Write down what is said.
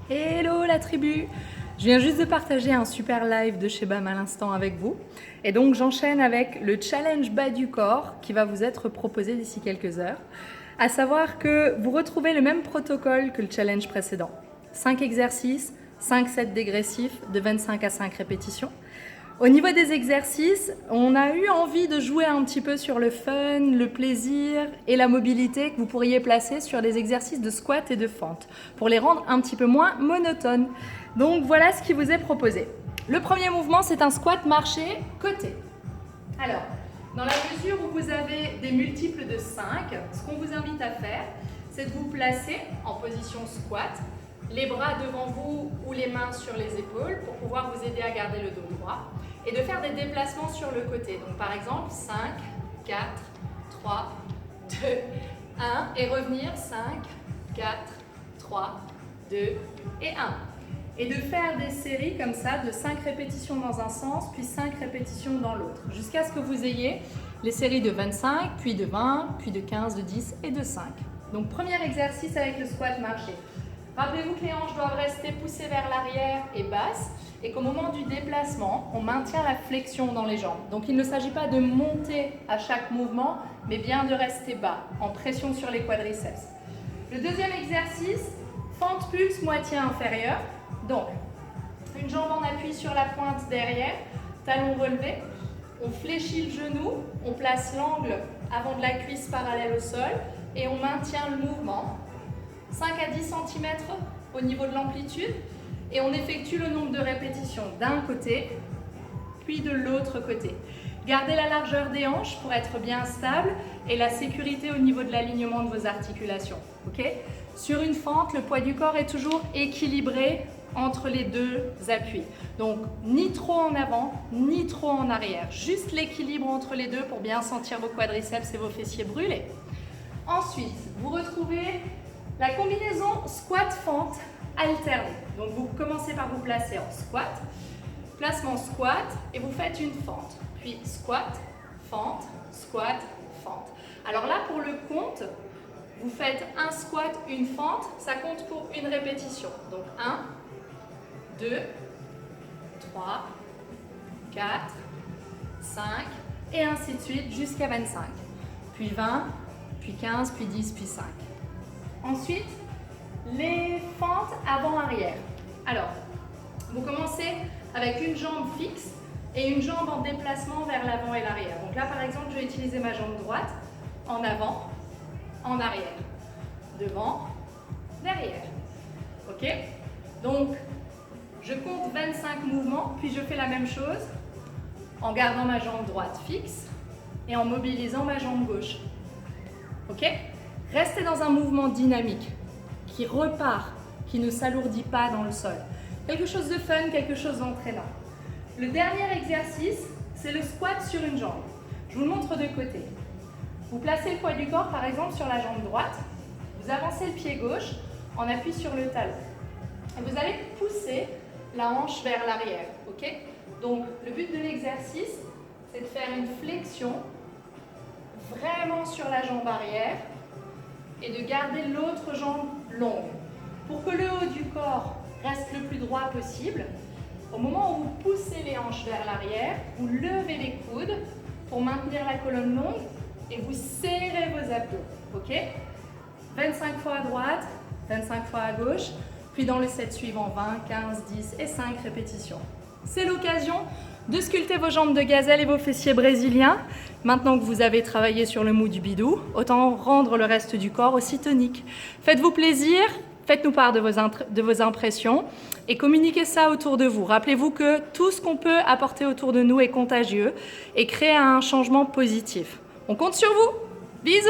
Hello la tribu! Je viens juste de partager un super live de chez BAM à l'instant avec vous. Et donc j'enchaîne avec le challenge bas du corps qui va vous être proposé d'ici quelques heures. À savoir que vous retrouvez le même protocole que le challenge précédent. 5 exercices, 5 sets dégressifs de 25 à 5 répétitions. Au niveau des exercices, on a eu envie de jouer un petit peu sur le fun, le plaisir et la mobilité que vous pourriez placer sur les exercices de squat et de fente pour les rendre un petit peu moins monotones. Donc voilà ce qui vous est proposé. Le premier mouvement, c'est un squat marché côté. Alors, dans la mesure où vous avez des multiples de 5, ce qu'on vous invite à faire, c'est de vous placer en position squat, les bras devant vous ou les mains sur les épaules pour pouvoir vous aider à garder le dos droit et de faire des déplacements sur le côté. Donc par exemple 5, 4, 3, 2, 1 et revenir 5, 4, 3, 2 et 1. Et de faire des séries comme ça de 5 répétitions dans un sens puis 5 répétitions dans l'autre jusqu'à ce que vous ayez les séries de 25, puis de 20, puis de 15, de 10 et de 5. Donc premier exercice avec le squat marché. Rappelez-vous que les hanches doivent rester poussées vers l'arrière et basses et qu'au moment du déplacement, on maintient la flexion dans les jambes. Donc il ne s'agit pas de monter à chaque mouvement, mais bien de rester bas, en pression sur les quadriceps. Le deuxième exercice, fente pulse moitié inférieure. Donc, une jambe en appui sur la pointe derrière, talon relevé. On fléchit le genou, on place l'angle avant de la cuisse parallèle au sol et on maintient le mouvement. 5 à 10 cm au niveau de l'amplitude et on effectue le nombre de répétitions d'un côté puis de l'autre côté. Gardez la largeur des hanches pour être bien stable et la sécurité au niveau de l'alignement de vos articulations. Okay? Sur une fente, le poids du corps est toujours équilibré entre les deux appuis. Donc ni trop en avant, ni trop en arrière. Juste l'équilibre entre les deux pour bien sentir vos quadriceps et vos fessiers brûler. Ensuite, vous retrouvez la combinaison squat-fente alternée. Donc vous commencez par vous placer en squat, placement squat et vous faites une fente. Puis squat, fente, squat, fente. Alors là pour le compte, vous faites un squat, une fente, ça compte pour une répétition. Donc 1, 2, 3, 4, 5 et ainsi de suite jusqu'à 25. Puis 20, puis 15, puis 10, puis 5. Ensuite, les fentes avant-arrière. Alors, vous commencez avec une jambe fixe et une jambe en déplacement vers l'avant et l'arrière. Donc là, par exemple, je vais utiliser ma jambe droite en avant, en arrière, devant, derrière. Ok? Donc, je compte 25 mouvements, puis je fais la même chose en gardant ma jambe droite fixe et en mobilisant ma jambe gauche. Ok? Restez dans un mouvement dynamique qui repart, qui ne s'alourdit pas dans le sol. Quelque chose de fun, quelque chose d'entraînant. Le dernier exercice, c'est le squat sur une jambe. Je vous le montre de côté. Vous placez le poids du corps, par exemple, sur la jambe droite. Vous avancez le pied gauche en appui sur le talon. Et vous allez pousser la hanche vers l'arrière. Ok? Donc, le but de l'exercice, c'est de faire une flexion vraiment sur la jambe arrière et de garder l'autre jambe longue. Pour que le haut du corps reste le plus droit possible, au moment où vous poussez les hanches vers l'arrière, vous levez les coudes pour maintenir la colonne longue et vous serrez vos abdos. Ok? 25 fois à droite, 25 fois à gauche, puis dans le set suivant, 20, 15, 10 et 5 répétitions. C'est l'occasion de sculpter vos jambes de gazelle et vos fessiers brésiliens. Maintenant que vous avez travaillé sur le mou du bidou, autant rendre le reste du corps aussi tonique. Faites-vous plaisir, faites-nous part de vos impressions et communiquez ça autour de vous. Rappelez-vous que tout ce qu'on peut apporter autour de nous est contagieux et crée un changement positif. On compte sur vous. Bisous!